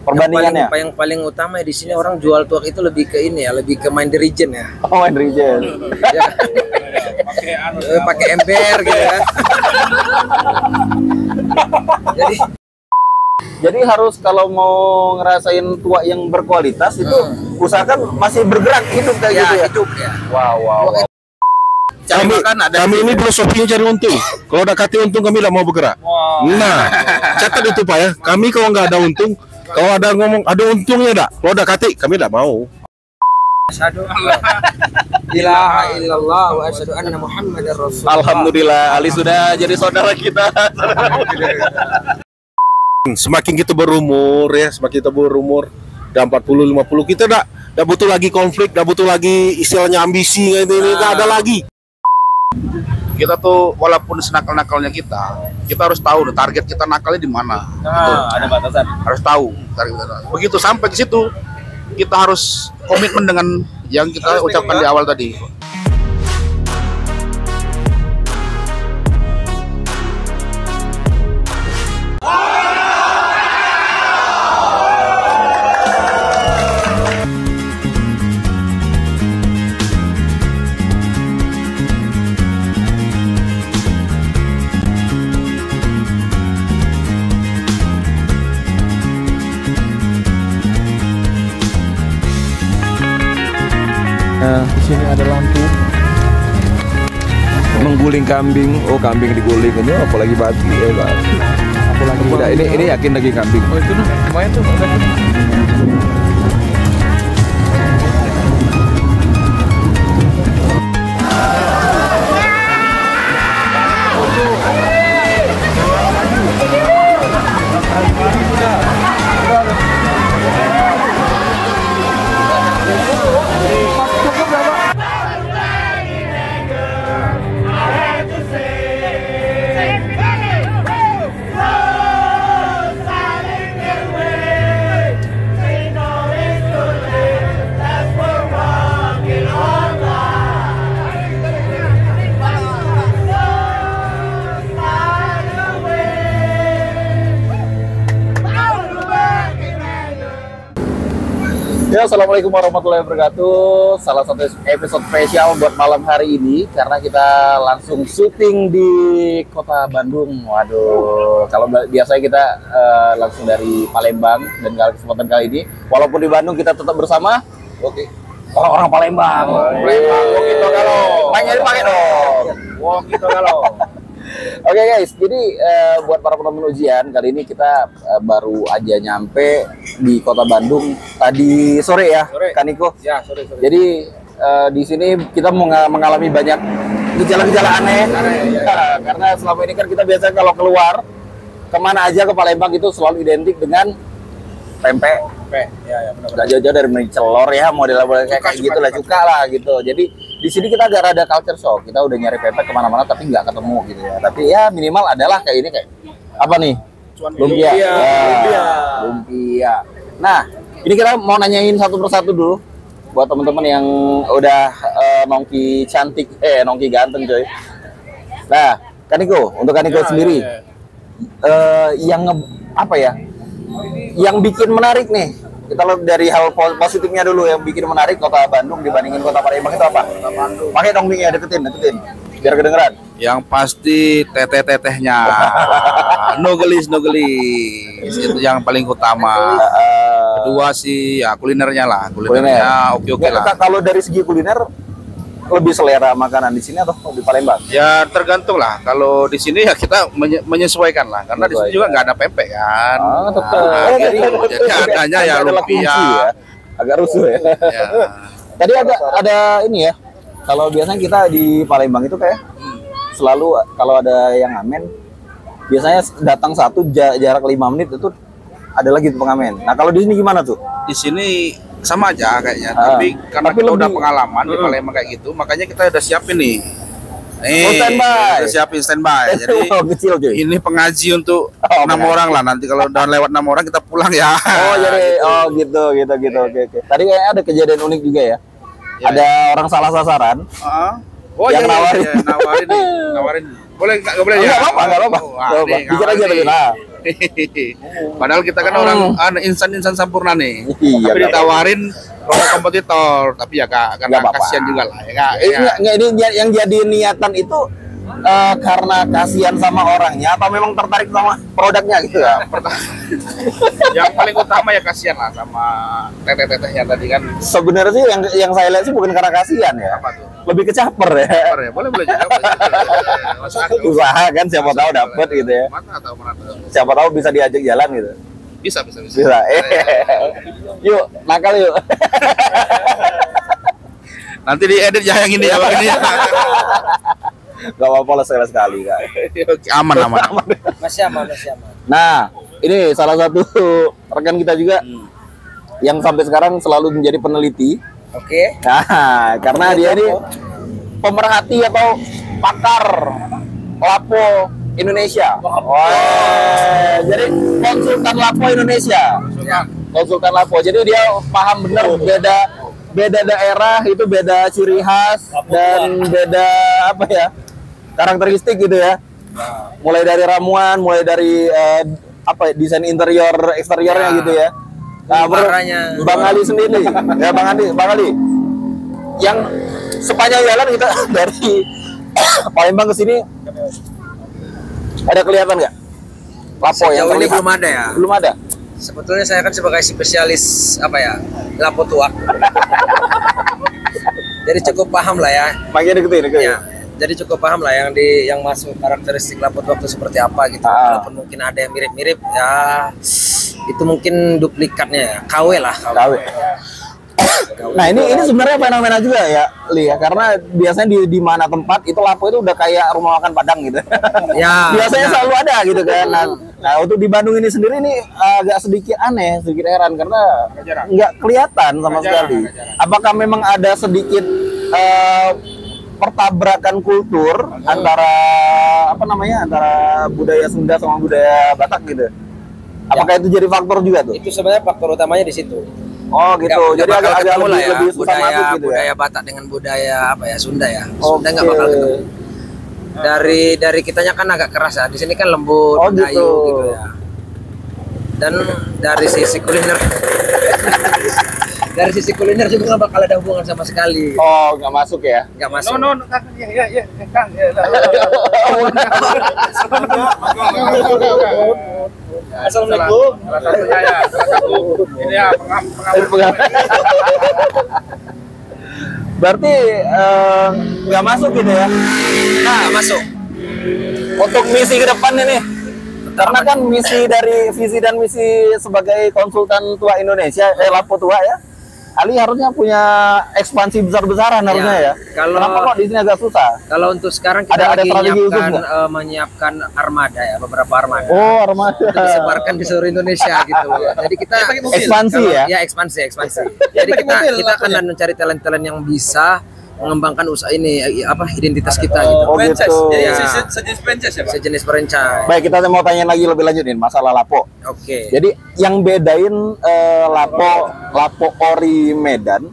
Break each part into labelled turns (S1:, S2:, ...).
S1: Perbandingannya.
S2: Yang paling utama di sini orang jual tuak itu lebih ke ini ya, lebih ke main the region ya.
S1: Oh, main region.
S2: Ya. Pakai ember gitu ya.
S1: Jadi harus kalau mau ngerasain tuak yang berkualitas itu usahakan masih bergerak hidup kayak gitu ya.
S2: Hidup ya.
S1: Wow.
S3: Kami ini filosofinya cari untung. Kalau udah kati untung kami tidak mau bergerak.
S2: Wow.
S3: Nah, catat itu Pak ya. Kami kalau nggak ada untung, kalau ada ngomong ada untungnya enggak. Kalau udah kati kami tidak mau.
S2: Asyhadu alla ilaha illallah wa asyhadu anna Muhammadar Rasulullah.
S1: Alhamdulillah, Ali sudah jadi saudara kita.
S3: Semakin kita berumur ya, semakin kita berumur, udah 40 50 kita enggak butuh lagi konflik, enggak butuh lagi istilahnya ambisi kayak ini enggak ada lagi.
S4: Kita tuh walaupun senakal-nakalnya kita harus tahu target kita nakalnya di mana.
S1: Ada batasan.
S4: Harus tahu target kita. Begitu sampai ke situ kita harus komitmen dengan yang kita ucapkan di awal tadi.
S3: Di sini ada lampu mengguling kambing. Oh, kambing diguling ini apalagi babi ya, Pak. Apalagi tidak, ini yakin lagi kambing. Oh, itu lumayan tuh.
S1: Ya, assalamualaikum warahmatullahi wabarakatuh. Salah satu episode spesial buat malam hari ini karena kita langsung syuting di kota Bandung. Waduh, kalau biasanya kita langsung dari Palembang, dan kesempatan kali ini, walaupun di Bandung kita tetap bersama. Oke. Orang-orang Palembang.
S4: Palembang, gitu kalau.
S1: Banyak dipakai dong.
S4: Gitu kalau.
S1: Oke guys, jadi buat para penonton ujian, kali ini kita baru aja nyampe di kota Bandung tadi sore ya, Kaniko.
S2: Ya, sore.
S1: Jadi di sini kita mengalami banyak gejala-gejala aneh. Karena selama ini kan kita biasa kalau keluar kemana aja ke Palembang itu selalu identik dengan pempek.
S2: Ya, benar.
S1: Gak jauh-jauh dari mie celor ya, model-model kayak gitu lah, cuka lah gitu. Jadi di sini kita agak rada culture shock. Kita udah nyari pempek kemana-mana tapi nggak ketemu gitu ya. Tapi ya minimal adalah kayak ini, kayak apa nih? Lumpia. Lumpia. Nah, ini kita mau nanyain satu persatu dulu buat teman-teman yang udah nongki cantik, nongki ganteng coy. Nah, Kaniko, untuk Kaniko sendiri, apa ya? Yang bikin menarik nih, kita lihat dari hal positifnya dulu. Yang bikin menarik kota Bandung dibandingin kota Palembang itu apa? Pakai dong mic-nya, deketin biar kedengeran.
S4: Yang pasti teteh-tetehnya. No gelis itu yang paling utama. Kedua sih ya kulinernya lah. Kulinernya oke lah.
S1: Kalau dari segi kuliner lebih selera makanan di sini atau di Palembang?
S4: Ya tergantung lah. Kalau di sini ya kita menyesuaikan lah, karena di sini juga nggak ada pempek kan. Jadi adanya ya lumpia.
S1: Agak rusuh ya. Tadi ada ini ya. Kalau biasanya kita di Palembang itu kayak selalu kalau ada yang ngamen, biasanya datang satu jarak 5 menit itu ada lagi pengamen. Nah kalau di sini gimana tuh?
S4: Di sini sama aja kayaknya, tapi karena kita udah pengalaman di Palembang kayak gitu, makanya kita udah siapin nih. Udah siapin standby. Jadi
S1: kecil,
S4: ini pengaji untuk 6 orang lah. Nanti kalau udah lewat 6 orang kita pulang ya.
S1: Gitu. Oke. Tadi kayaknya ada kejadian unik juga ya. Ada orang salah sasaran. Yang nawarin.
S4: Nawarin. Boleh nggak boleh ya?
S1: Nggak apa-apa. Bicara aja tadi. Nah,
S4: Padahal kita kan orang insan-insan sampurna nih.
S1: Iya,
S4: Tapi
S1: nggak
S4: ditawarin produk kompetitor, tapi ya Kak, karena
S1: Nggak apa-apa.
S4: kasihan juga lah ya Kak.
S1: Enggak, ini yang jadi niatan itu karena kasihan sama orangnya atau memang tertarik sama produknya gitu ya?
S4: Yang paling utama ya kasihan lah sama teteh-tetehnya tadi kan.
S1: Sebenarnya sih yang saya lihat sih bukan karena kasihan ya.
S4: Apa tuh?
S1: Lebih ke caper ya.
S4: Ya, boleh juga.
S1: Usaha kan siapa tahu dapat gitu ya.
S4: Mana tahu.
S1: Siapa tahu bisa diajak jalan gitu.
S4: Bisa.
S1: Bisa. Yuk, nakal yuk.
S4: Nanti diedit ya yang ini ya Bang ini.
S1: Gak apa-apa lah sekali Kak.
S4: Aman.
S2: Masih aman.
S1: Nah, ini salah satu rekan kita juga yang sampai sekarang selalu menjadi peneliti.
S2: Oke.
S1: Nah, karena dia ini pemerhati atau pakar lapo Indonesia. Wah, jadi konsultan lapo Indonesia.
S2: Ya.
S1: Konsultan lapo. Jadi dia paham benar beda daerah itu beda ciri khas dan beda apa ya? Karakteristik gitu ya. Mulai dari ramuan, mulai dari desain interior eksteriornya gitu ya. Nah,
S2: Warnanya.
S1: Bang Ali sendiri, ya Bang Ali, yang sepanjang jalan kita dari Palembang ke sini ada kelihatan nggak? Lapo yang
S2: Sejauh ini
S1: terlihat?
S2: belum ada ya.
S1: Belum ada.
S2: Sebetulnya saya kan sebagai spesialis apa ya, lapo tuak. Jadi cukup paham lah ya.
S1: Makin deketin.
S2: Ya. Jadi cukup paham lah yang masuk karakteristik lapo tuak itu seperti apa gitu. Walaupun mungkin ada yang mirip-mirip ya, itu mungkin duplikatnya ya. KW lah.
S1: KW. Nah ini sebenarnya fenomena juga ya, Li ya, karena biasanya di mana tempat itu lapo itu udah kayak rumah makan Padang gitu.
S2: Ya.
S1: Biasanya selalu ada gitu kan. Nah untuk di Bandung ini sendiri ini agak sedikit aneh, sedikit heran karena nggak kelihatan sama sekali. Apakah memang ada sedikit pertabrakan kultur antara antara budaya Sunda sama budaya Batak gitu? Apakah itu jadi faktor juga tuh?
S2: Itu sebenarnya faktor utamanya di situ.
S1: Oh gitu.
S2: Nggak
S1: Jadi
S2: bakal
S1: agak
S2: ketemu lah ya,
S1: lebih susah masuk gitu ya.
S2: budaya Batak dengan budaya apa ya Sunda ya. Sunda nggak
S1: Oke.
S2: bakal ketemu. Dari kitanya kan agak keras ya. Di sini kan lembut,
S1: Oh,
S2: kayu
S1: gitu.
S2: gitu ya. Dan dari sisi kuliner dari sisi kuliner juga nggak bakal ada hubungan sama sekali.
S1: Oh, nggak masuk ya?
S2: Nggak masuk.
S4: Kang.
S2: Assalamualaikum.
S4: Salah satunya ya, ini ya
S1: Berarti nggak masuk gitu ya?
S2: Nah, nggak masuk.
S1: Untuk misi ke depan ini, karena kan visi dan misi sebagai konsultan tua Indonesia, Lapo tua ya, Ali harusnya punya ekspansi besar-besaran harusnya ya. Kenapa kok di sini agak susah?
S2: Kalau untuk sekarang kita
S1: Ada
S2: lagi
S1: strategi khusus
S2: menyiapkan armada ya, beberapa armada.
S1: Oh, armada.
S2: Itu disebarkan di seluruh Indonesia gitu loh. Jadi kita
S1: Ekspansi ya?
S2: Ya ekspansi. Jadi kita akan mencari talent-talent yang bisa mengembangkan usaha ini identitas kita gitu.
S1: Oh gitu.
S2: Ya,
S4: sejenis franchise ya Pak?
S2: sejenis franchise.
S1: Baik, kita mau tanya lagi lebih lanjut nih masalah Lapo.
S2: Oke.
S1: Jadi yang bedain Lapo Ori Medan,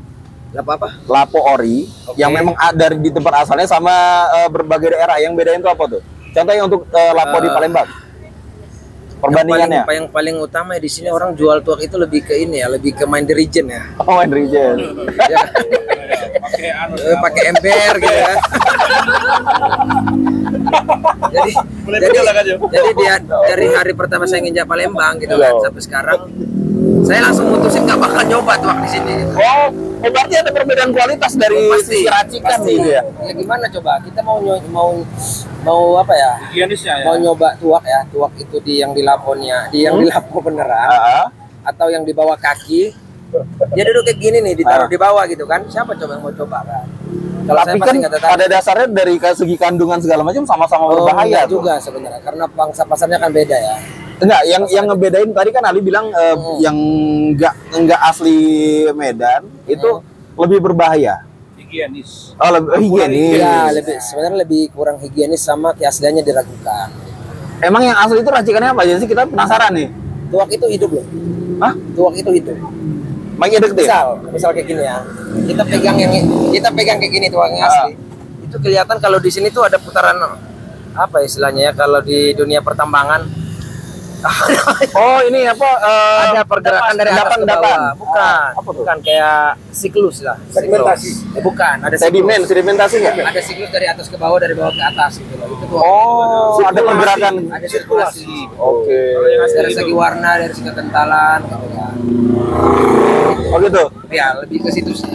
S1: Lapo Ori yang memang ada di tempat asalnya sama berbagai daerah, yang bedain itu apa tuh? Contohnya untuk Lapo di Palembang. Perbandingannya.
S2: Yang paling utama di sini orang jual tuak itu lebih ke ini ya, lebih ke main the region ya.
S1: Oh, Main Region.
S2: Ya. Pakai ember gitu kan. jadi dia dari hari pertama saya nginjak Palembang gitu kan sampai sekarang saya langsung mutusin nggak bakal nyoba tuak di sini.
S1: Oh, berarti ada perbedaan kualitas dari sisi racikan nih ya.
S2: Ya gimana coba? Kita mau apa ya?
S4: Higienisnya ya.
S2: Mau nyoba tuak ya, tuak itu yang di laponya, yang di lapo beneran, atau yang di bawah kaki. Dia duduk kayak gini nih, ditaruh di bawah gitu kan. Siapa coba yang mau coba kan? Kalau saya
S1: Tapi
S2: pasti
S1: kan
S2: nggak tertarik.
S1: pada dasarnya dari segi kandungan segala macam sama-sama berbahaya
S2: Enggak
S1: tuh.
S2: juga sebenarnya, karena pangsa pasarnya kan beda ya.
S1: Enggak, yang ngebedain tadi kan Ali bilang yang enggak asli Medan itu lebih berbahaya.
S4: Higienis.
S1: Oh, lebih higienis.
S2: Iya, sebenarnya lebih kurang higienis sama keasliannya diragukan.
S1: Emang yang asli itu racikannya apa aja sih? Kita penasaran nih.
S2: Tuak itu hidup loh.
S1: Hah?
S2: Tuak itu hidup.
S1: Makin deket ya?
S2: Misal kayak gini ya. Kita pegang kayak gini tuak yang asli. Itu kelihatan kalau di sini tuh ada putaran apa istilahnya ya, kalau di dunia pertambangan
S1: Oh, ini apa?
S2: Ada pergerakan dari atas ke
S1: endapan.
S2: bawah. Bukan.
S1: Apa tuh?
S2: Bukan kayak siklus lah.
S3: Segmentasi.
S2: Bukan, ada
S1: Sedimentasi nggak?
S2: Ada siklus dari atas ke bawah, dari bawah ke atas gitu loh. Itu tuh.
S1: Oh, ada pergerakan.
S2: Ada sirkulasi.
S1: Oke.
S2: Dari segi warna, dari segi kekentalan gitu kan.
S1: Oh gitu.
S2: Ya, lebih ke situ sih.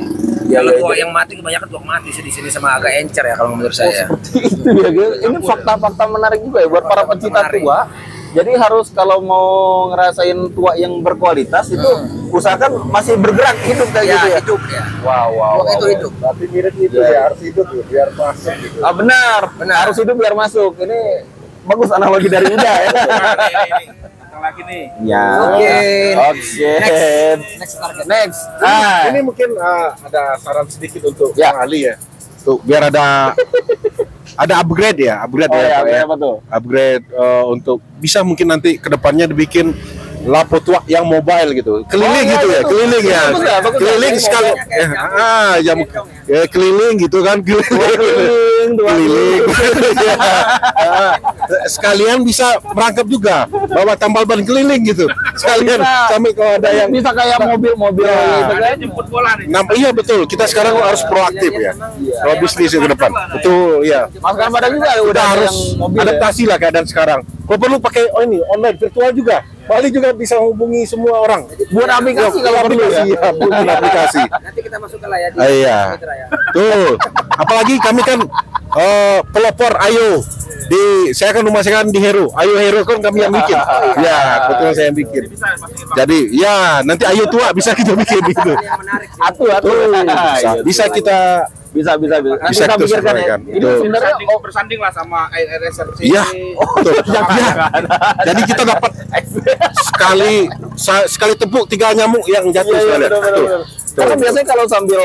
S1: Ya,
S2: Kalau
S1: ya,
S2: tuak
S1: ya.
S2: yang mati kebanyakan tuak mati sih di sini sama agak encer ya kalau menurut saya.
S1: Itu ya, ini fakta-fakta menarik juga ya buat para pencinta
S2: Menarik.
S1: tua. Jadi harus kalau mau ngerasain tua yang berkualitas itu usahakan masih bergerak hidup kayak
S2: Ya,
S1: gitu ya.
S2: hidup ya.
S1: Wow, wow.
S2: Tuak itu hidup.
S3: Tapi mirip itu ya, harus hidup ya, biar masuk gitu.
S1: Ah, benar, harus hidup biar masuk. Ini bagus analogi dari Uda ya.
S4: Lagi nih.
S1: Ya.
S2: Oke.
S1: Oke.
S2: Next target.
S1: Next. Ah,
S3: Ini mungkin ada saran sedikit untuk
S1: Ya.
S3: Bang Ali ya. Tuh, biar ada upgrade ya, upgrade
S1: oh
S3: ya,
S1: ya,
S3: Pak, ya.
S1: apa tuh?
S3: Upgrade untuk bisa mungkin nanti kedepannya dibikin lapo tua yang mobile gitu, keliling
S1: Oh, iya,
S3: gitu ya,
S1: itu.
S3: keliling ya,
S1: Bagus ya, bagus ya.
S3: keliling
S1: Kayak
S3: sekali, ya keliling gitu kan,
S1: Keliling, tua.
S3: keliling. Ah, sekalian bisa merangkap juga, bawa tambal ban keliling gitu, sekalian
S1: Bisa.
S3: sampai kalau ada yang
S1: bisa kayak mobil-mobil
S3: Ya.
S1: gitu kan.
S4: Jemput bola nih.
S3: iya betul, kita sekarang harus proaktif ya, kalau bisnis ke depan, betul ya.
S1: Mas Kamada juga
S3: Kita
S1: udah ada
S3: harus
S1: yang mobil ya?
S3: adaptasi lah keadaan sekarang. Kalau perlu pakai ini online virtual juga. Bali juga bisa hubungi semua orang.
S1: Buat aplikasi kalau perlu ya.
S3: Iya, buat aplikasi.
S2: Nanti kita masuk ke layar di
S3: Iya.
S2: Mitra ya.
S3: Tuh. Apalagi kami kan pelopor Ayo saya kan rumah saya kan di Hero. Ayo Hero kan kami yang bikin. Ya, betul saya yang bikin. Jadi ya nanti Ayo tua bisa kita bikin gitu.
S2: Yang menarik sih.
S1: Atu.
S3: Bisa kita
S1: bisa. Nanti
S3: Bisa
S1: kita
S3: kita
S1: pikirkan ya.
S3: sesuaikan.
S1: Ini
S3: Betul.
S1: sebenarnya
S4: Bersanding lah sama RSRC.
S3: Iya. Betul. Ya. Jadi kita dapat sekali tepuk 3 nyamuk yang jatuh
S1: Iya,
S3: sekalian.
S1: betul.
S3: Betul.
S1: Karena biasanya kalau sambil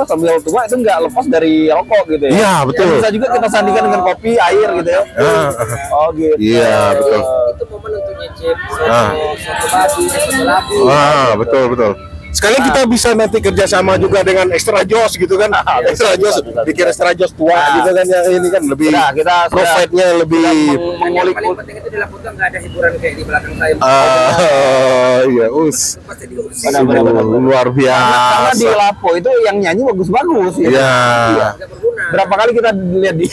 S1: sambil tua itu nggak lepas dari rokok gitu ya.
S3: Iya, betul.
S1: Dan bisa juga kita sandingkan dengan kopi, air gitu ya.
S3: Ah.
S1: Oh gitu.
S3: Iya, betul.
S2: Itu momen untuk nyicip
S3: Ah.
S2: satu babi, satu labu.
S3: Wah, betul. Sekalian kita bisa nanti kerjasama juga dengan Extra Jos gitu kan. Extra Jos, bikin Extra Jos tua gitu kan, yang ini kan lebih
S1: Sudah, kita sudah
S3: profitnya lebih.
S2: Dan yang
S1: mengulik.
S2: paling penting itu di Laputan nggak ada hiburan kayak di belakang saya.
S3: Iya,
S2: Pasti diusir.
S1: Benar.
S3: luar
S1: Karena di
S3: biasa.
S1: Lapo itu yang nyanyi bagus-bagus ya.
S3: Iya.
S2: Nggak berguna.
S1: Berapa kali kita lihat di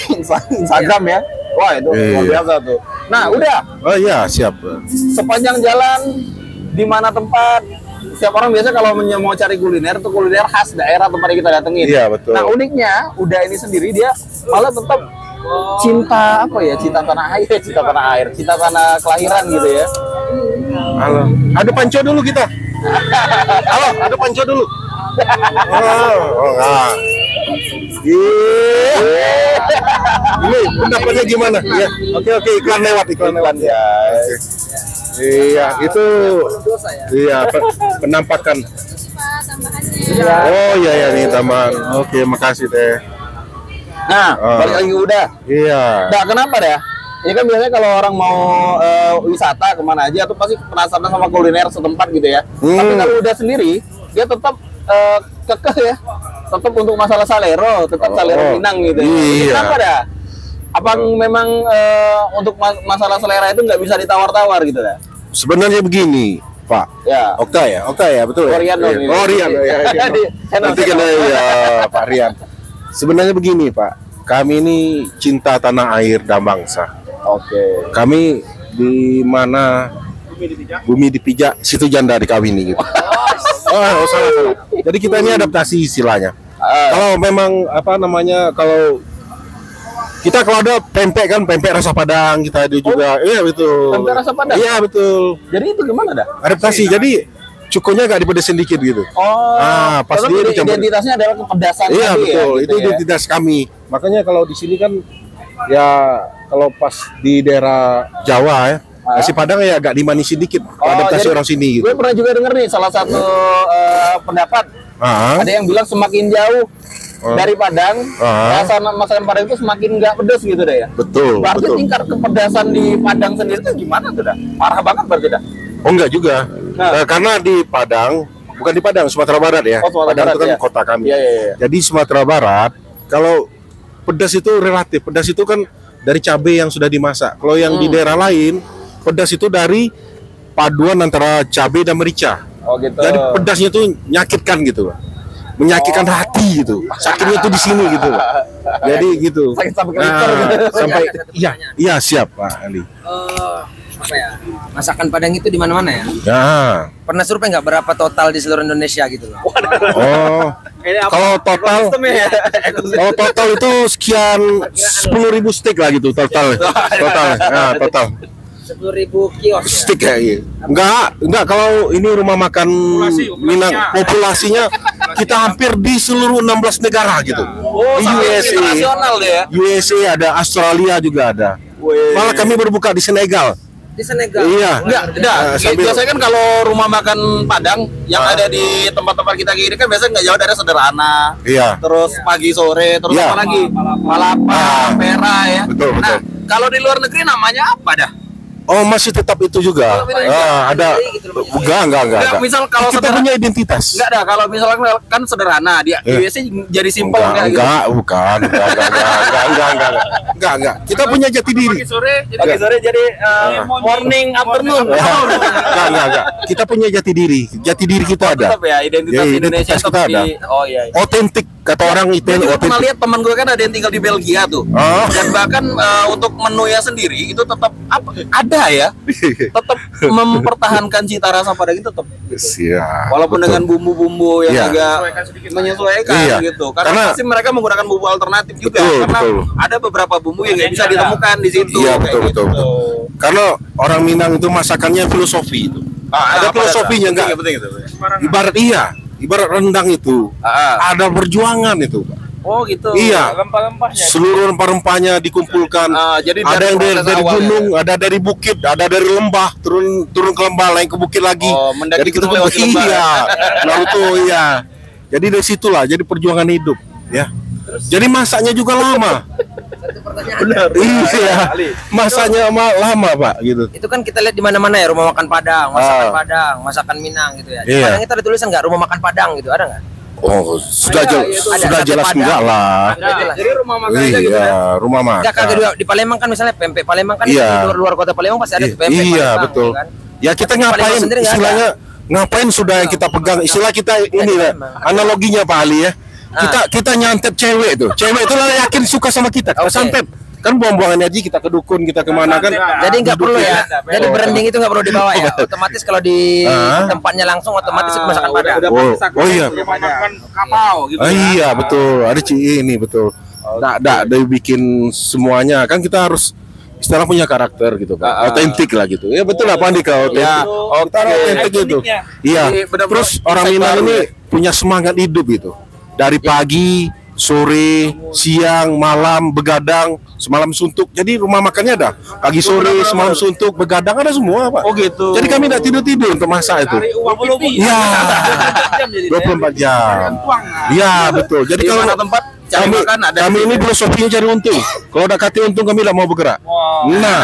S1: Instagram ya. Wah, itu luar
S3: Iya.
S1: biasa tuh. Nah, udah
S3: Oh iya, siap.
S1: sepanjang jalan di mana tempat setiap orang biasa kalau mau cari kuliner itu kuliner khas daerah tempat yang kita datengin.
S3: Iya, betul.
S1: Nah, uniknya udah ini sendiri dia malah tetap cinta apa ya? Cinta tanah air, cinta tanah kelahiran gitu ya.
S3: Halo. Ada panco dulu kita. Halo, ada panco dulu. Nah. Ini pendapatnya gimana? Ya. Oke, iklan lewat.
S1: Ya.
S3: Iya, itu
S2: Dosa ya.
S3: iya penampakan.
S1: Iya.
S3: Oh iya nih taman. Oke, makasih teh.
S1: Nah,
S3: Ah.
S1: balik lagi udah.
S3: Iya.
S1: Nah, kenapa dah? Ini kan biasanya kalau orang mau wisata kemana aja tuh pasti penasaran sama kuliner setempat gitu ya. Tapi kalau udah sendiri, dia tetap kekeh ya. Tetap untuk masalah salero, tetap salero Minang gitu ya.
S3: Iya.
S1: Kenapa dah? Apa memang untuk masalah selera itu nggak bisa ditawar-tawar gitu dah?
S3: Sebenarnya begini, Pak.
S1: Ya.
S3: Oke ya, betul.
S1: Oh, Rian dong
S3: Iya.
S1: ini.
S3: Oh, Rian. Ya.
S1: Di channel
S3: Nanti kan ya, Pak Rian. Sebenarnya begini, Pak. Kami ini cinta tanah air dan bangsa.
S1: Oke.
S3: Kami di mana bumi dipijak, situ janda dikawini gitu. Salah. Jadi kita ini adaptasi istilahnya. Kalau memang kalau kita kalau ada pempek rasa Padang kita ada juga. Iya betul.
S1: Pempek rasa Padang?
S3: Iya betul.
S1: Jadi itu gimana dah?
S3: Adaptasi. Jadi cukunya agak dipedesin dikit gitu.
S1: Oh.
S3: Pas
S1: tetap
S3: dia dicampur.
S1: identitasnya adalah kepedasan
S3: Iya
S1: tadi
S3: betul.
S1: ya,
S3: Itu
S1: gitu ya.
S3: identitas kami. Makanya kalau di sini kan ya kalau pas di daerah Jawa ya, nasi Padang ya agak dimanisin dikit. Adaptasi
S1: jadi
S3: orang sini gitu.
S1: Gue pernah juga denger nih salah satu pendapat.
S3: Ah.
S1: Ada yang bilang semakin jauh dari Padang,
S3: Ah.
S1: rasa masakan Padang itu semakin nggak pedas gitu deh ya.
S3: Betul.
S1: Berarti
S3: Betul.
S1: tingkat kepedasan di Padang sendiri itu gimana tuh dah? Parah banget berarti dah.
S3: Oh enggak juga.
S1: Nah.
S3: Karena di Padang, bukan di Padang, Sumatera Barat ya.
S1: Oh, Sumatera
S3: Padang
S1: Barat,
S3: itu kan
S1: ya.
S3: kota kami.
S1: Iya.
S3: Jadi Sumatera Barat, kalau pedas itu relatif. Pedas itu kan dari cabai yang sudah dimasak. Kalau yang di daerah lain, pedas itu dari paduan antara cabai dan merica.
S1: Oh gitu.
S3: Jadi pedasnya tuh nyakitkan gitu, Pak. Menyakitkan hati gitu. Sakitnya tuh di sini gitu, Pak. Jadi gitu.
S1: Sakit sampai ke liter gitu.
S3: Sampai iya siap Pak Ali.
S2: Apa ya? Masakan Padang itu di mana-mana ya?
S3: Ya.
S2: Pernah survei nggak berapa total di seluruh Indonesia gitu loh?
S3: Oh. Kalau total itu sekian 10.000 steak lah gitu total. Nah, total.
S2: 10.000 kios.
S3: Stick ya, iya. Enggak kalau ini rumah makan Minang populasinya kita hampir di seluruh 16 negara gitu.
S1: Oh,
S3: Di USA,
S1: internasional deh ya.
S3: USA ada, Australia juga ada. Malah kami berbuka di Senegal.
S2: Di Senegal.
S3: Iya.
S1: Biasanya kan kalau rumah makan Padang yang ada di tempat-tempat kita gini kan biasanya nggak jauh dari Sederhana.
S3: Iya.
S1: Terus pagi sore, terus
S3: Iya.
S1: apa lagi? Palapa, Pera ya.
S3: Betul,
S1: Nah,
S3: betul.
S1: kalau di luar negeri namanya apa dah?
S3: Oh, masih tetap itu juga. Ada enggak.
S1: Enggak, misal kalau
S3: Kita punya identitas.
S1: Enggak dah, kalau misalnya kan sederhana dia biasanya jadi simpel kayak gitu.
S3: Enggak. Kita punya jati diri.
S1: Pagi sore jadi morning afternoon.
S3: Enggak. Kita punya jati diri. Jati diri kita ada.
S1: Tetap ya identitas
S3: Iya,
S1: Indonesia
S3: identitas kita
S1: tetap
S3: ada.
S1: di. Oh iya.
S3: Otentik kata orang itu
S1: Gue juga pernah
S3: otentik.
S1: lihat teman gue kan ada yang tinggal di Belgia tuh.
S3: Oh.
S1: Dan bahkan untuk menunya sendiri itu tetap ada ya. Tetap mempertahankan cita rasa Padang itu tetap gitu.
S3: Siap.
S1: Walaupun
S3: Betul.
S1: dengan bumbu-bumbu yang
S3: Iya.
S1: agak menyesuaikan
S3: Iya.
S1: gitu. Karena
S3: Karena-
S1: pasti mereka menggunakan bumbu alternatif juga.
S3: Betul,
S1: Karena
S3: betul.
S1: ada beberapa bumbu yang nggak bisa ditemukan di situ.
S3: Iya,
S1: kayak
S3: betul. Karena orang Minang itu masakannya filosofi itu. Ada filosofinya enggak?
S1: Penting itu.
S3: Ibarat rendang itu ada perjuangan itu, Pak.
S1: Oh gitu.
S3: Iya. Seluruh rempah-rempahnya dikumpulkan.
S1: Jadi
S3: Ada yang
S1: proses
S3: dari
S1: awal
S3: gunung, ada dari bukit, ada dari lembah, turun ke lembah, lain ke bukit lagi.
S1: Oh, mendaki
S3: Jadi kita
S1: gunung lewat lembah.
S3: iya. Naruto iya. Jadi dari situlah jadi perjuangan hidup, ya. Jadi masaknya juga lama.
S2: Benar.
S3: Iya. Masaknya lama, Pak, gitu.
S2: Itu kan kita lihat di mana-mana ya, rumah makan Padang, masakan Padang, masakan Minang gitu ya. Di
S3: Iya.
S2: Padang itu ada tulisan nggak rumah makan Padang gitu, ada nggak?
S3: Oh, sudah
S2: Ada
S3: jelas
S2: Padang.
S3: enggak lah.
S1: Jadi rumah makan aja gitu ya.
S3: Iya, rumah
S2: Enggak kagak
S3: makan.
S2: di Palembang kan misalnya pempek Palembang kan
S3: Iya.
S2: di luar kota Palembang pasti ada tuh pempek
S3: Iya,
S2: Palembang,
S3: betul.
S2: kan?
S3: Ya kita
S2: Palembang
S3: ngapain
S2: sendiri nggak
S3: istilahnya ngapain sudah yang kita pegang istilah kita ini ya, analoginya Pak Ali ya. Kita nyantep cewek tuh. Cewek itu lah yakin suka sama kita. Kita
S2: Oke.
S3: santep. Kan buang-buangan aja kita ke dukun, kita kemana kan.
S2: Jadi nggak perlu ya. Jadi
S3: Oh.
S2: branding itu nggak perlu dibawa ya. Otomatis kalau di tempatnya langsung otomatis itu masakan Padang.
S3: Oh iya.
S4: makan kapau gitu.
S3: Iya betul. Ada ini betul. Nggak bikin semuanya kan kita harus istilah punya karakter gitu kan, otentik lah gitu. Ya betul lah Pak Andika, otentik.
S1: Ya,
S3: Kita otentik gitu. Iya.
S1: Jadi benar-benar
S3: Terus orang
S1: insight
S3: Minang
S1: baru
S3: ini
S1: ya.
S3: punya semangat hidup gitu. Dari pagi, sore, siang, malam, begadang, semalam suntuk. Jadi rumah makannya ada. Pagi, sore, semalam suntuk, begadang ada semua Pak.
S1: Oh gitu.
S3: Jadi kami tidak tidur untuk masak itu. Iya. 24 jam. Iya betul. Jadi
S1: Di
S3: kalau
S1: mana tempat cari
S3: kami,
S1: makan ada.
S3: kami ini filosofinya cari untung. Kalau udah kati untung kami tidak mau bergerak. Nah,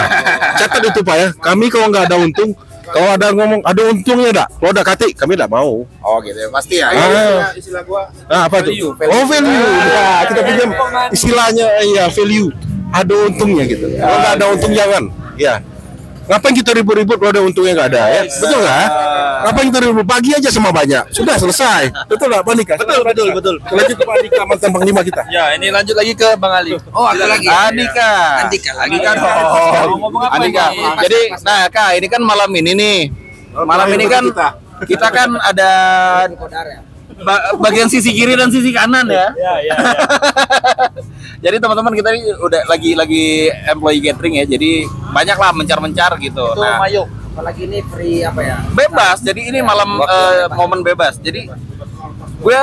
S3: catat itu Pak ya. Kami kalau nggak ada untung, kalau ada ngomong ada untungnya enggak? Kalau udah kati kami tidak mau.
S1: Oh gitu ya, pasti ya.
S4: Istilah gua
S3: Apa tuh? Oh value. Nah, kita pinjam istilahnya iya value. Ada untungnya gitu. Kalau nggak ada untung jangan. Ya. Ngapain kita ribut-ribut kalau ada untungnya nggak ada ya? Betul nggak? Ngapain kita ribut? Bagi aja sama banyak. Sudah selesai. Betul nggak Pak Andika? Betul. Lanjut ke Pak Andika mantan Panglima kita.
S4: Ya, ini lanjut lagi ke Bang Ali.
S2: Oh, ada lagi.
S1: Andika.
S2: Andika.
S1: dong. Andika. Jadi, nah Kak, ini kan malam ini nih. Malam ini kan kita kan ada bagian sisi kiri dan sisi kanan ya. Jadi teman-teman kita ini udah lagi employee gathering ya. Jadi banyak lah mencar-mencar gitu. Nah,
S2: Apalagi ini free apa ya?
S1: bebas. Jadi ini malam momen bebas. Jadi gue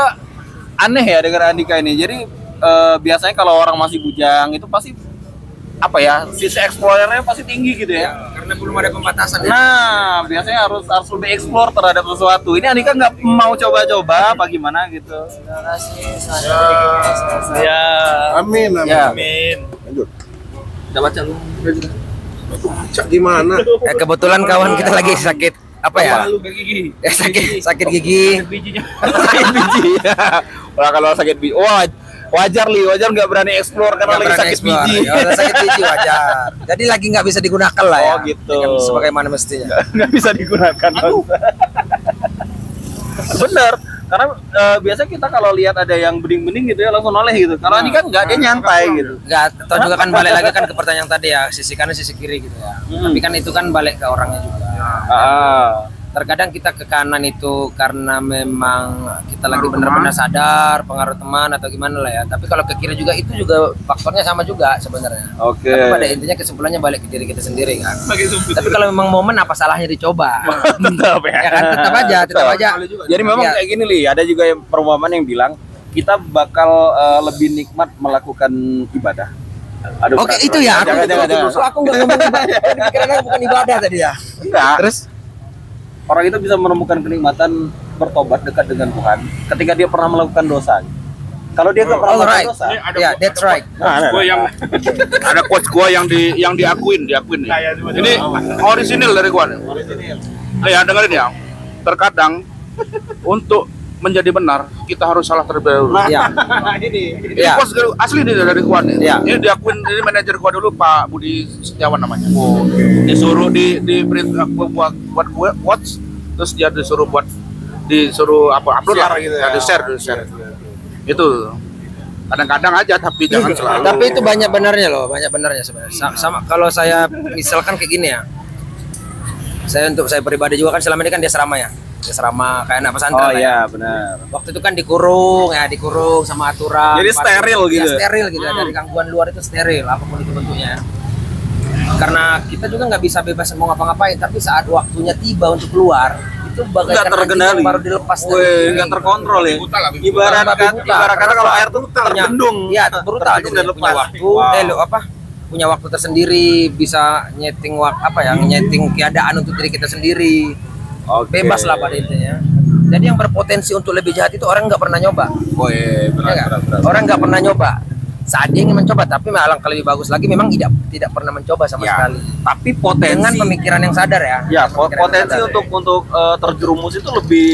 S1: aneh ya dengan Andika ini. Jadi biasanya kalau orang masih bujang itu pasti apa ya, sisi eksplorernya pasti tinggi gitu ya.
S2: Karena belum ada pembatasan ya.
S1: Nah, biasanya harus lebih explore terhadap sesuatu. Ini Andika nggak mau coba-coba, apa gimana gitu?
S2: Terima kasih.
S4: Ya.
S3: Amin.
S1: Ya.
S4: Amin.
S3: Lanjut.
S2: Udah baca lu.
S3: Cak gimana?
S2: Kebetulan kawan kita lagi sakit apa ya?
S4: Gigi.
S2: Sakit gigi.
S4: Bijinya.
S1: Sakit biji. Wah, kalau sakit biji, wah Wajar nggak berani explore karena
S2: Nggak
S1: lagi
S2: berani
S1: sakit
S2: explore.
S1: biji.
S2: Ya, udah sakit biji wajar. Jadi lagi nggak bisa digunakan lah ya.
S1: Oh, gitu.
S2: Dengan sebagaimana mestinya.
S1: Nggak bisa digunakan. Bener, karena biasa kita kalau lihat ada yang bening-bening gitu ya langsung noleh gitu. Kalau ini kan nggak, dia nyantai gitu.
S2: Nggak, atau juga kan balik lagi kan ke pertanyaan tadi ya, sisi kanan sisi kiri gitu ya. Tapi kan itu kan balik ke orangnya juga. Terkadang kita ke kanan itu karena memang kita lagi benar-benar sadar pengaruh teman atau gimana lah ya. Tapi kalau ke kiri juga itu juga faktornya sama juga sebenarnya.
S1: Oke.
S2: Tapi pada intinya kesimpulannya balik ke diri kita sendiri kan. Tapi kalau memang momen apa salahnya dicoba?
S1: Tetap ya.
S2: Ya kan tetap aja.
S1: Jadi memang
S2: Ya.
S1: kayak gini Li, ada juga yang perumpamaan yang bilang kita bakal lebih nikmat melakukan ibadah. Aduh,
S2: Oke
S1: berat,
S2: itu
S1: berat.
S2: ya. Aku
S1: Jangan.
S2: aku nggak ngomong ibadah. Karena bukan ibadah tadi ya.
S1: Enggak.
S2: Terus
S1: Orang itu bisa menemukan kenikmatan bertobat dekat dengan Tuhan ketika dia pernah melakukan dosa. Kalau dia nggak pernah melakukan
S2: right.
S1: dosa,
S2: Ya, that's right.
S4: Gua yang ada quotes gua yang diakuin nih. Ini orisinil dari gua nih. Ya dengerin ya. Terkadang untuk menjadi benar kita harus salah terlebih dahulu.
S2: Ya.
S4: Ini
S2: Ya.
S4: quotes asli nih dari gua nih.
S2: Ya.
S4: Ini diakuin dari manajer gua dulu Pak Budi Setiawan namanya. Disuruh di print buat quotes, terus dia disuruh upload lah gitu ya. Di share. Itu kadang-kadang aja tapi jangan selalu.
S2: Tapi itu banyak benarnya loh, banyak benarnya sebenarnya. Sama kalau saya misalkan kayak gini ya. Untuk saya pribadi juga kan selama ini kan dia serama ya. Dia serama kayak anak pesantren.
S1: oh
S2: lah ya.
S1: iya benar.
S2: Waktu itu kan dikurung sama aturan.
S1: Jadi steril gitu.
S2: Ya, steril gitu ya. Dari gangguan luar itu steril apapun itu bentuknya. Karena kita juga nggak bisa bebas mau ngapa-ngapain, tapi saat waktunya tiba untuk keluar itu
S1: Nggak
S2: bagaikan anjing
S1: terkendali.
S2: yang baru dilepas dari
S1: Wih,
S2: ini.
S1: nggak terkontrol ya.
S2: Ibarat
S1: Ibarat kalau air tuh terbendung.
S2: Iya, brutal.
S1: Terbendung
S2: Jadi
S1: dan
S2: punya
S1: lepas.
S2: waktu, punya waktu tersendiri, bisa nyeting nyeting keadaan untuk diri kita sendiri.
S1: Oke.
S2: Bebas lah pada intinya. Jadi yang berpotensi untuk lebih jahat itu orang nggak pernah nyoba.
S1: Oh iya,
S2: Ya nggak? Orang nggak pernah nyoba. Saat dia ingin mencoba, tapi alangkah lebih bagus lagi memang tidak pernah mencoba sama
S1: Ya,
S2: sekali.
S1: tapi potensi
S2: Dengan pemikiran yang sadar ya.
S1: ya
S2: Pemikiran yang
S1: potensi
S2: sadar,
S1: untuk terjerumus itu lebih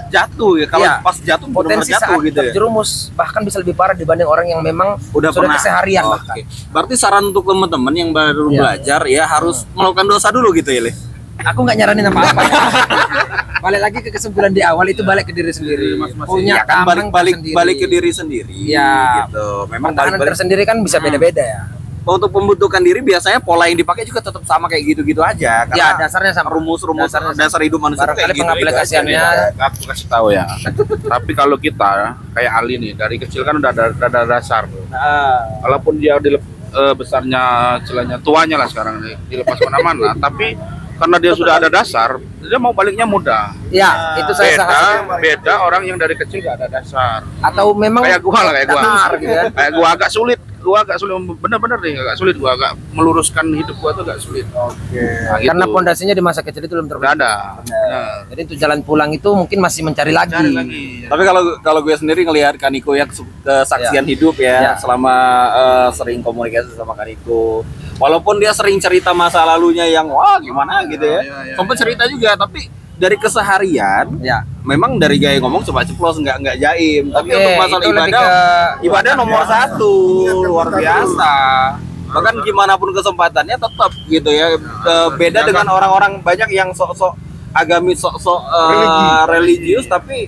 S1: jatuh ya. Kalau
S2: Iya.
S1: pas jatuh benar-benar
S2: potensi
S1: jatuh
S2: saat
S1: gitu ya.
S2: terjerumus bahkan bisa lebih parah dibanding orang yang memang
S1: Udah
S2: sudah
S1: pernah
S2: keseharian
S1: Oke.
S2: bahkan.
S1: Berarti saran untuk teman-teman yang baru
S2: Iya.
S1: belajar ya harus melakukan dosa dulu gitu ya, Le.
S2: Aku nggak nyaranin apa-apa. Balik lagi ke kesimpulan di awal itu balik ke diri sendiri. Punya
S1: Ya kan
S2: tameng tersendiri.
S1: balik ke diri sendiri
S2: Ya.
S1: gitu. Memang
S2: Pertahanan
S1: balik
S2: tersendiri kan bisa beda-beda ya.
S1: untuk pembentukan diri biasanya pola yang dipakai juga tetap sama kayak gitu-gitu aja.
S2: Ya dasarnya sama.
S1: rumus-rumus
S2: Dasarnya sama.
S1: dasar hidup manusia
S2: Barangkali
S1: kayak gitu.
S2: pengaplikasiannya
S4: Aku kasih tahu ya. Tapi kalau kita kayak Ali nih dari kecil kan udah ada dasar.
S1: Nah,
S4: Walaupun dia besarnya celahnya tuanya lah sekarang nih, dilepas mana-mana, tapi karena dia sudah ada dasar, dia mau baliknya mudah.
S2: Ya, itu saya sangat
S4: Beda orang yang dari kecil gak ada dasar.
S2: atau memang
S4: Kayak gua lah, kayak gua.
S2: benar, gitu kan.
S4: Kayak gua agak sulit, bener-bener nih agak sulit, gua agak meluruskan hidup gua tuh agak sulit.
S1: Oke.
S4: Nah,
S2: Karena
S4: gitu.
S2: pondasinya di masa kecil itu belum
S4: Nggak
S2: terbentuk.
S4: ada. Benar.
S2: Jadi untuk jalan pulang itu mungkin masih mencari lagi.
S4: Cari lagi.
S1: Tapi kalau gue sendiri ngelihat Kaniko ya kesaksian hidup ya,
S2: Ya.
S1: selama sering komunikasi sama Kaniko. Walaupun dia sering cerita masa lalunya yang wah gimana gitu ya.
S4: Ya.
S1: Sempat cerita juga tapi dari keseharian
S2: Ya.
S1: memang dari gaya ngomong coba ceplos nggak jaim. Tapi
S2: Oke,
S1: untuk masalah
S2: itu lebih
S1: ibadah
S2: ke-
S1: ibadah nomor satu luar biasa. Bahkan gimana pun kesempatannya tetap gitu ya. Beda dengan orang-orang banyak yang sok-sok agamis, sok-sok religius tapi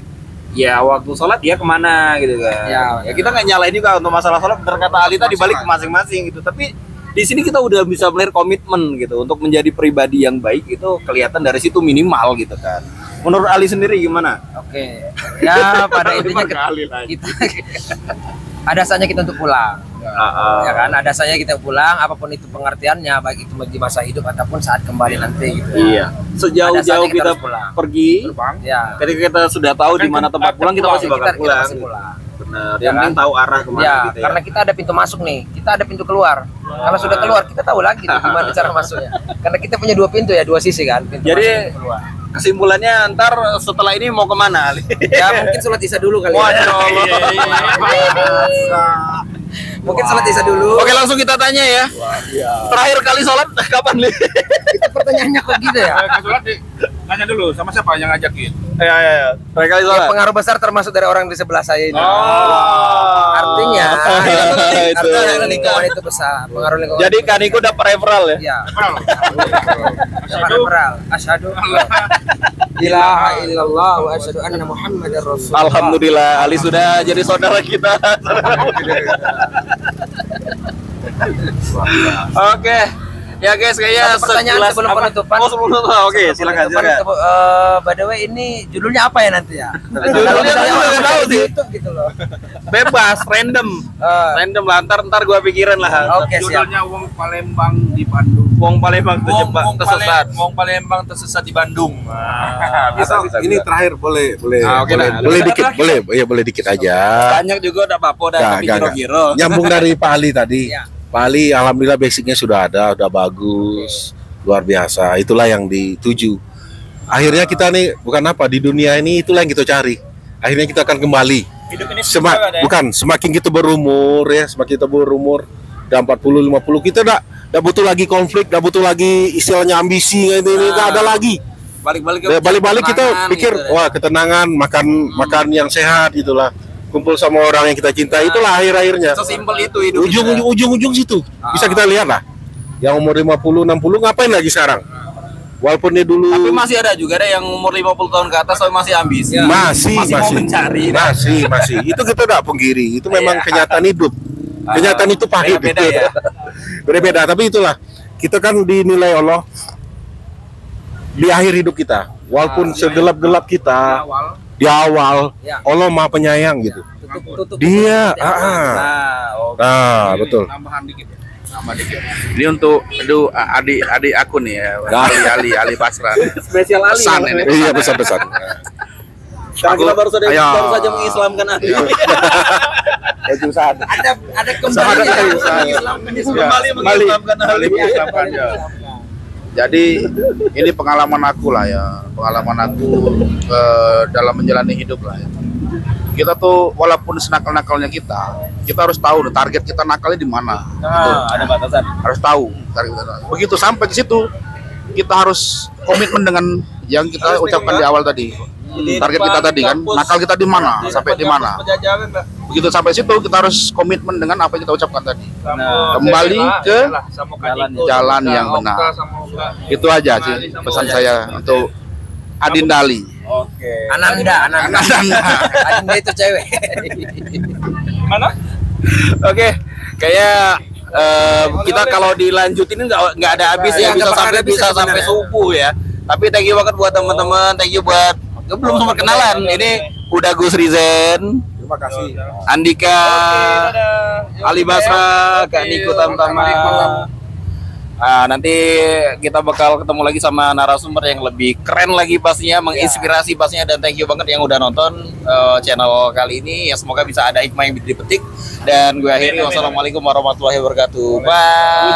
S1: ya waktu sholat dia kemana gitu kan.
S2: Ya,
S1: Kita nggak nyalain juga untuk masalah sholat. Bener kata Ali tadi balik ke masing-masing gitu. Tapi di sini kita udah bisa melihat komitmen gitu untuk menjadi pribadi yang baik itu kelihatan dari situ minimal gitu kan. Menurut Ali sendiri gimana?
S2: Oke. Ya pada intinya kita ada saatnya kita untuk pulang. Ya kan, ada saatnya kita pulang apapun itu pengertiannya baik itu di masa hidup ataupun saat kembali nanti gitu.
S1: Iya.
S2: Ada
S1: Sejauh-jauh
S2: saatnya kita
S1: kita
S2: harus pulang.
S1: pergi,
S2: Ya.
S1: ketika kita sudah tahu di mana tempat pulang kita pasti bakal
S2: Kita
S1: pulang.
S2: pasti pulang.
S1: Benar.
S2: Ya
S1: Yang penting
S2: kan?
S1: tahu arah kemana
S2: Ya,
S1: gitu ya.
S2: karena kita ada pintu masuk nih, kita ada pintu keluar. Kalau sudah keluar, kita tahu lagi tuh gimana cara masuknya. Karena kita punya dua pintu ya, dua sisi kan. Pintu
S1: Jadi
S2: masuk, pintu keluar.
S1: kesimpulannya ntar setelah ini mau kemana Ali?
S2: Ya mungkin sholat isya dulu kali. Ya. Mungkin sholat isya dulu.
S1: Oke langsung kita tanya ya. Terakhir kali sholat kapan Li?
S2: Itu pertanyaannya kok gitu ya?
S4: Sholat di Nanya dulu sama siapa yang ngajakin?
S1: Ya. Mereka
S2: Ya, pengaruh besar termasuk dari orang di sebelah saya ini. Artinya,
S1: Itu.
S2: artinya lingkungan itu besar. Pengaruh lingkungan.
S1: Jadi Kaniko dapat referral ya?
S2: ya. Referral. Asyhadu ilaha illallah wa asyhadu anna Muhammadar Rasulullah.
S1: Alhamdulillah, Ali sudah jadi saudara kita. Oke. Ya guys, kayaknya
S2: Satu pertanyaan sebelum penutupan.
S1: Oh, sebelum penutupan. Oke, silakan.
S2: By the way, ini judulnya apa ya nanti ya?
S1: Judulnya aku nggak tahu sih.
S2: YouTube gitu loh.
S1: Bebas, random. Random lah, ntar gua pikirin lah.
S2: Oke, siap.
S4: Judulnya Wong Palembang di Bandung.
S1: Wong Palembang tersesat.
S4: Wong Palembang tersesat di Bandung.
S1: Bisa.
S3: Ini terakhir boleh
S1: Oke, nah.
S3: boleh dikit, boleh dikit aja.
S1: Banyak juga udah apa-apa, udah tapi kira-kira.
S3: Nyambung dari Pak Ali tadi.
S2: Ya.
S3: Pak Ali alhamdulillah basicnya sudah ada, udah bagus, luar biasa. Itulah yang dituju. Akhirnya kita nih bukan apa di dunia ini, itulah yang kita cari. Akhirnya kita akan kembali.
S1: Hidup ini
S3: Semakin kita berumur ya, semakin kita berumur udah 40 50 kita udah butuh lagi konflik, udah butuh lagi istilahnya ambisi ini nggak ada lagi. Balik-balik kita pikir
S2: gitu,
S3: wah ketenangan, makan yang sehat gitulah. Kumpul sama orang yang kita cintai, itulah akhir-akhirnya.
S1: sesimpel itu hidup.
S3: Ujung situ. Bisa kita lihat lah. Yang umur 50 60 ngapain lagi sekarang? Walaupun dia dulu
S1: Tapi masih ada juga deh yang umur 50 tahun ke atas tapi masih ambisi.
S3: masih
S1: mau mencari.
S3: masih itu kita tidak punggiri, itu memang kenyataan hidup. Kenyataan itu pahit.
S1: Beda ya.
S3: Beda-beda, tapi itulah kita kan dinilai Allah di akhir hidup kita. Walaupun segelap-gelap kita di awal
S2: Ya.
S3: Allah Maha Penyayang gitu.
S2: Tutup.
S3: Dia betul.
S4: Tambahan dikit ya. Tambah dikit. Ini untuk adik aku nih ya. Ali Basra.
S1: Spesial Ali.
S4: Pesan ini.
S3: Iya, pesan-pesan.
S1: Karena kita baru saja
S4: Ayo.
S1: mengislamkan Ali.
S3: Itu saat.
S2: Ada kembali
S1: Kembali mengislamkan Ali.
S4: Mengislamkan, ya. Jadi ini pengalaman aku lah ya, pengalaman aku dalam menjalani hidup lah ya. Kita tuh walaupun senakal-nakalnya kita harus tahu target kita nakalnya di mana.
S1: Ada batasan.
S4: Harus tahu target kita. Begitu sampai ke situ kita harus komitmen dengan yang kita ucapkan di awal tadi. Target kita tadi kan, nakal kita di mana, sampai di mana. Begitu sampai situ kita harus komitmen dengan apa yang kita ucapkan tadi. Kembali ke jalan yang benar. Itu aja sih pesan saya untuk Adinda Ali.
S1: Oke.
S2: Ananda. Ananda itu cewek.
S1: Mana? Oke. Kayak kita kalau dilanjutin nggak ada habis ya, bisa sampai subuh ya. Tapi thank you banget buat teman-teman, thank you buat belum sempat kenalan. Ini udah Gus Rizen,
S3: Terima kasih.
S1: Andika, Ali Basra, Kak Niko Tamtama. Nanti kita bakal ketemu lagi sama narasumber yang lebih keren lagi pastinya, menginspirasi pastinya, dan thank you banget yang udah nonton channel kali ini. Ya semoga bisa ada hikmah yang dipetik. Dan gue akhiri, wassalamualaikum warahmatullahi wabarakatuh. Bye.